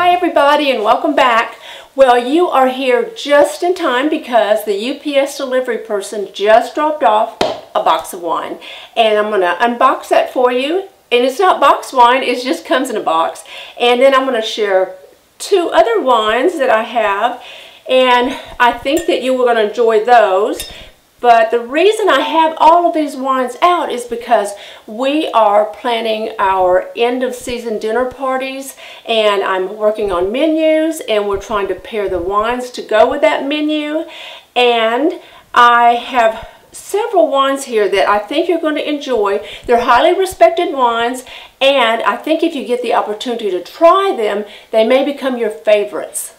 Hi everybody and welcome back. Well, you are here just in time because the UPS delivery person just dropped off a box of wine. And I'm going to unbox that for you. And it's not box wine, it just comes in a box. And then I'm going to share two other wines that I have. And I think that you are going to enjoy those. But the reason I have all of these wines out is because we are planning our end of season dinner parties, and I'm working on menus, and we're trying to pair the wines to go with that menu. And I have several wines here that I think you're going to enjoy. They're highly respected wines, and I think if you get the opportunity to try them, they may become your favorites.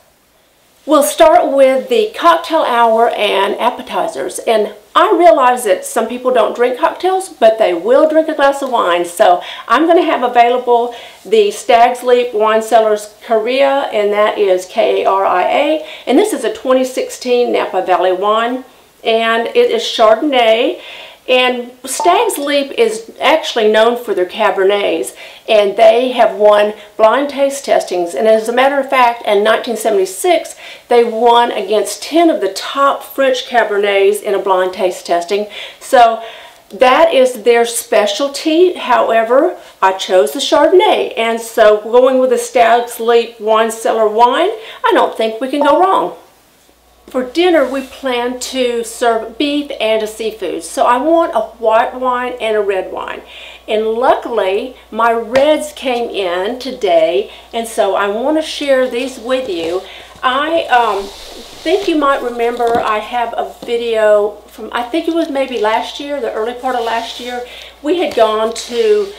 We'll start with the cocktail hour and appetizers. And I realize that some people don't drink cocktails, but they will drink a glass of wine. So I'm going to have available the Stag's Leap Wine Cellars Karia, and that is K-A-R-I-A. And this is a 2016 Napa Valley wine, and it is Chardonnay. And Stag's Leap is actually known for their Cabernets, and they have won blind taste testings. And as a matter of fact, in 1976, they won against 10 of the top French Cabernets in a blind taste testing. So that is their specialty. However, I chose the Chardonnay, and so going with the Stag's Leap Wine Cellar wine, I don't think we can go wrong. For dinner, we plan to serve beef and a seafood. So I want a white wine and a red wine. And luckily, my reds came in today, and so I want to share these with you. I think you might remember I have a video from, I think it was maybe last year, the early part of last year. We had gone to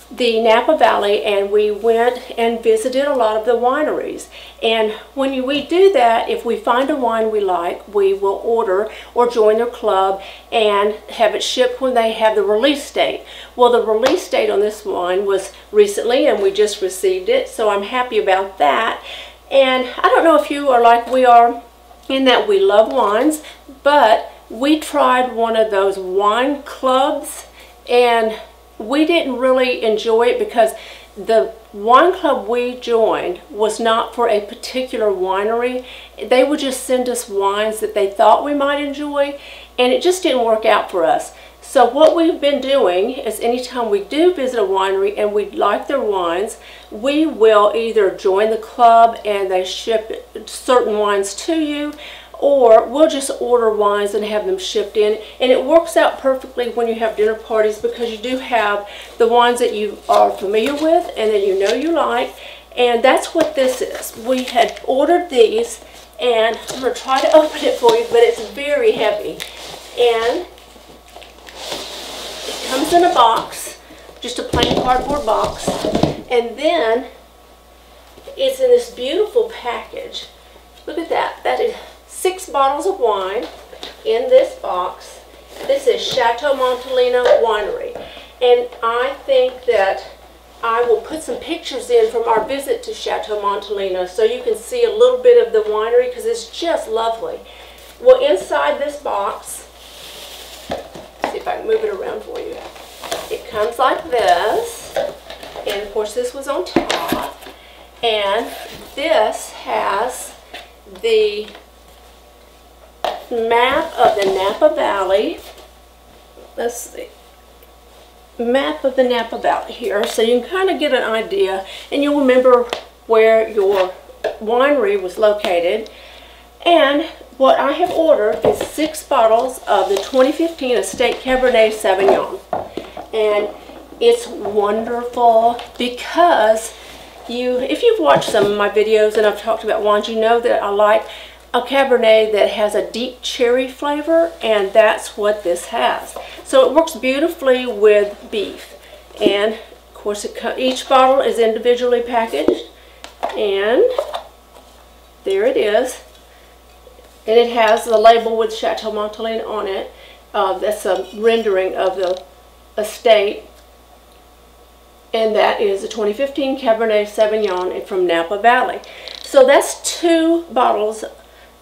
the Napa Valley, and we went and visited a lot of the wineries. And when we do that, if we find a wine we like, we will order or join their club and have it shipped when they have the release date. Well, the release date on this wine was recently, and we just received it, so I'm happy about that. And I don't know if you are like we are in that we love wines, but we tried one of those wine clubs, and we didn't really enjoy it because the wine club we joined was not for a particular winery. They would just send us wines that they thought we might enjoy, and it just didn't work out for us. So what we've been doing is anytime we do visit a winery and we like their wines, we will either join the club and they ship certain wines to you, or we'll just order wines and have them shipped in. And it works out perfectly when you have dinner parties because you do have the wines that you are familiar with and that you know you like. And that's what this is. We had ordered these, and I'm going to try to open it for you, but it's very heavy. And it comes in a box, just a plain cardboard box. And then it's in this beautiful package. Look at that. That is 6 bottles of wine in this box. This is Chateau Montelena Winery. And I think that I will put some pictures in from our visit to Chateau Montelena so you can see a little bit of the winery because it's just lovely. Well, inside this box, let's see if I can move it around for you. It comes like this. And of course this was on top. And this has the map of the Napa Valley. Let's see. Map of the Napa Valley here, so you can kind of get an idea, and you'll remember where your winery was located. And what I have ordered is 6 bottles of the 2015 Estate Cabernet Sauvignon. And it's wonderful because if you've watched some of my videos and I've talked about wines, you know that I like a Cabernet that has a deep cherry flavor, and that's what this has. So it works beautifully with beef. And of course each bottle is individually packaged, and there it is. And it has the label with Chateau Montelena on it. That's a rendering of the estate. And that is a 2015 Cabernet Sauvignon from Napa Valley. So that's 2 bottles,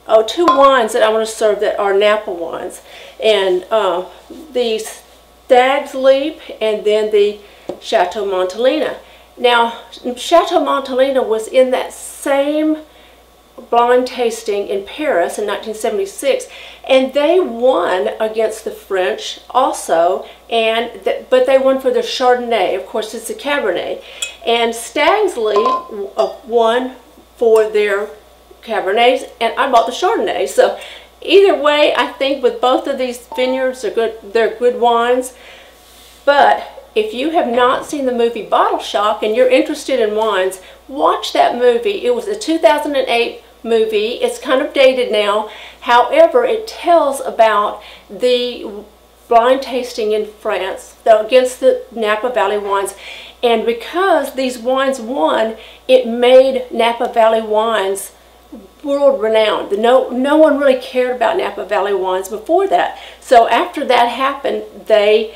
2 wines that I want to serve that are Napa wines. And the Stag's Leap and then the Chateau Montelena. Now, Chateau Montelena was in that same blind tasting in Paris in 1976, and they won against the French also, but they won for their Chardonnay. Of course, it's a Cabernet. And Stag's won for their Cabernets, and I bought the Chardonnay. So either way, I think with both of these vineyards, they're good wines. But if you have not seen the movie Bottle Shock and you're interested in wines, watch that movie. It was a 2008 movie. It's kind of dated now. However, it tells about the blind tasting in France against the Napa Valley wines. And because these wines won, it made Napa Valley wines world renowned. No one really cared about Napa Valley wines before that. So after that happened, they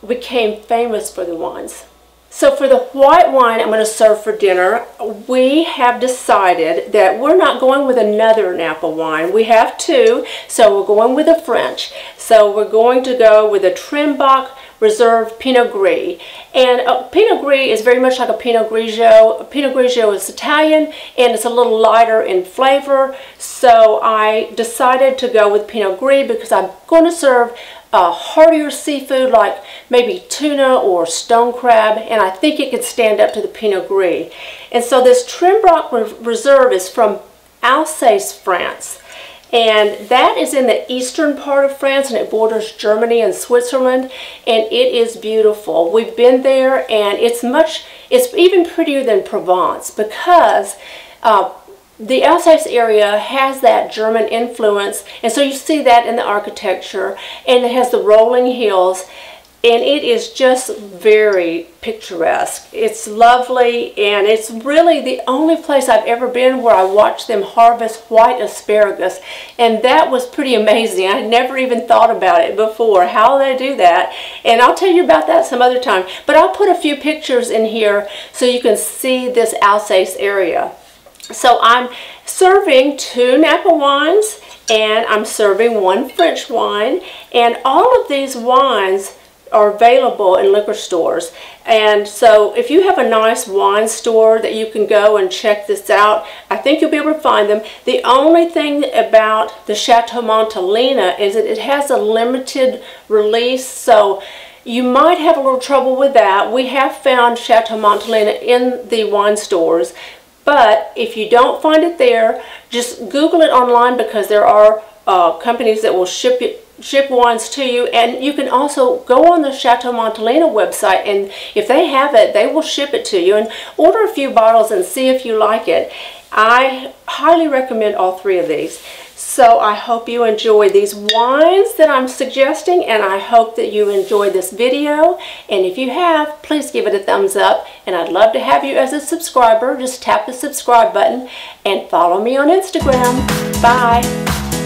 became famous for the wines. So for the white wine I'm going to serve for dinner, we have decided that we're not going with another Napa wine. We have two, so we're going with a French. So we're going to go with a Trimbach Reserve Pinot Gris. And Pinot Gris is very much like a Pinot Grigio. Pinot Grigio is Italian, and it's a little lighter in flavor. So I decided to go with Pinot Gris because I'm going to serve heartier seafood like maybe tuna or stone crab, and I think it could stand up to the Pinot Gris. And so this Trimbach Reserve is from Alsace, France, and that is in the eastern part of France, and it borders Germany and Switzerland, and it is beautiful. We've been there, and it's even prettier than Provence because the Alsace area has that German influence, and so you see that in the architecture, and it has the rolling hills, and it is just very picturesque. It's lovely, and it's really the only place I've ever been where I watched them harvest white asparagus, and that was pretty amazing. I never even thought about it before, how they do that, and I'll tell you about that some other time. But I'll put a few pictures in here so you can see this Alsace area. So I'm serving two Napa wines, and I'm serving one French wine, and all of these wines are available in liquor stores. And so if you have a nice wine store that you can go and check this out, I think you'll be able to find them. The only thing about the Chateau Montelena is that it has a limited release, so you might have a little trouble with that. We have found Chateau Montelena in the wine stores, but if you don't find it there, just Google it online, because there are companies that will ship wines to you, and you can also go on the Chateau Montelena website, and if they have it, they will ship it to you, and order a few bottles and see if you like it. I highly recommend all three of these. So I hope you enjoy these wines that I'm suggesting, and I hope that you enjoy this video. And if you have, please give it a thumbs up, and I'd love to have you as a subscriber. Just tap the subscribe button and follow me on Instagram. Bye.